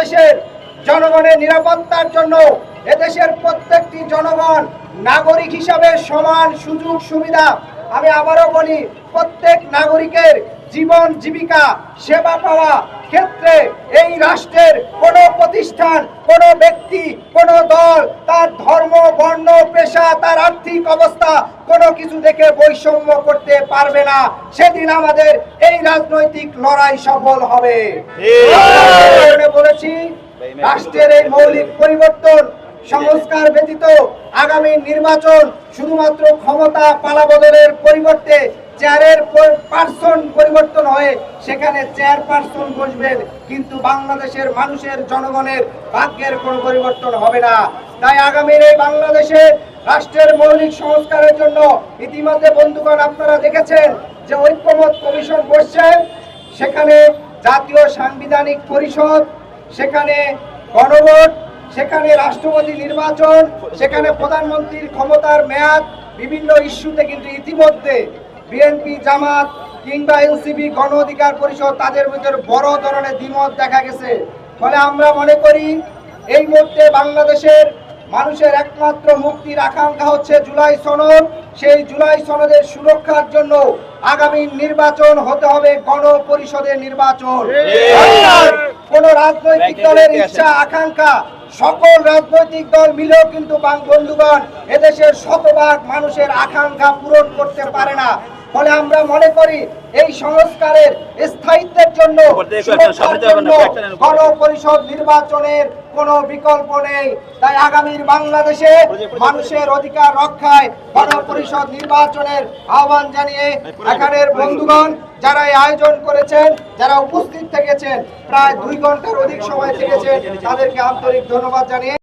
বাংলাদেশের জনগণের নিরাপত্তার জন্য এদেশের প্রত্যেকটি জনগণ নাগরিক হিসাবে সমান সুযোগ সুবিধা, আমি আবারও বলি, প্রত্যেক নাগরিকের জীবন জীবিকা সেবা পাওয়া ক্ষেত্রে এই রাষ্ট্রের কোনো প্রতিষ্ঠান, কোনো ব্যক্তি, কোনো দল তার ধর্ম, বর্ণ, পেশা, তার আর্থিক অবস্থা কোনো কিছু দেখে বৈষম্য করতে পারবে না। সেদিন আমাদের এই রাজনৈতিক লড়াই সফল হবে। বলেছি, রাষ্ট্রের এই মৌলিক পরিবর্তন সংস্কার ব্যতীত আগামী নির্বাচন শুধুমাত্র ক্ষমতা পালাবদলের পরিবর্তে চেয়ারের পার্সন পরিবর্তন হয়ে সেখানে চেয়ারপারসন বসবেন, কিন্তু বাংলাদেশের মানুষের জনগণের ভাগ্যের কোনো পরিবর্তন হবে না। তাই আগামীর এই বাংলাদেশে রাষ্ট্রের মৌলিক সংস্কারের জন্য ইতিমধ্যে বন্ধুগণ আপনারা দেখেছেন যে ঐক্যমত কমিশন বসছে, সেখানে জাতীয় সাংবিধানিক পরিষদ, সেখানে গণভোট, সেখানে রাষ্ট্রপতি নির্বাচন, সেখানে প্রধানমন্ত্রীর ক্ষমতার মেয়াদ, বিভিন্ন ইস্যুতে কিন্তু ইতিমধ্যে বিএনপি, জামাত কিংবা এনসিপি, গণ অধিকার পরিষদ তাদের ভিতরে বড় ধরনের দ্বিমত দেখা গেছে। ফলে আমরা মনে করি এই মুহূর্তে বাংলাদেশের মানুষের একমাত্র মুক্তির আকাঙ্ক্ষা হচ্ছে জুলাই সনদ। সেই জুলাই সনদের সুরক্ষার জন্য আগামী নির্বাচন হতে হবে গণপরিষদের নির্বাচন। কোন রাজনৈতিক দলের ইচ্ছা আকাঙ্ক্ষা সকল রাজনৈতিক দল মিলেও কিন্তু বন্ধুগণ এদেশের শতভাগ মানুষের আকাঙ্ক্ষা পূরণ করতে পারে না। ফলে আমরা মনে করি এই সংস্কারের স্থায়িত্বের জন্য গণপরিষদ নির্বাচনের কোনো বিকল্প নেই। তাই আগামীর বাংলাদেশে মানুষের অধিকার রক্ষায় গণপরিষদ নির্বাচনের আহ্বান জানিয়ে এখানের বন্ধুগণ যারা এই আয়োজন করেছেন, যারা উপস্থিত থেকেছেন, প্রায় 2 ঘন্টার অধিক সময় থেকেছেন, তাদেরকে আন্তরিক ধন্যবাদ জানিয়ে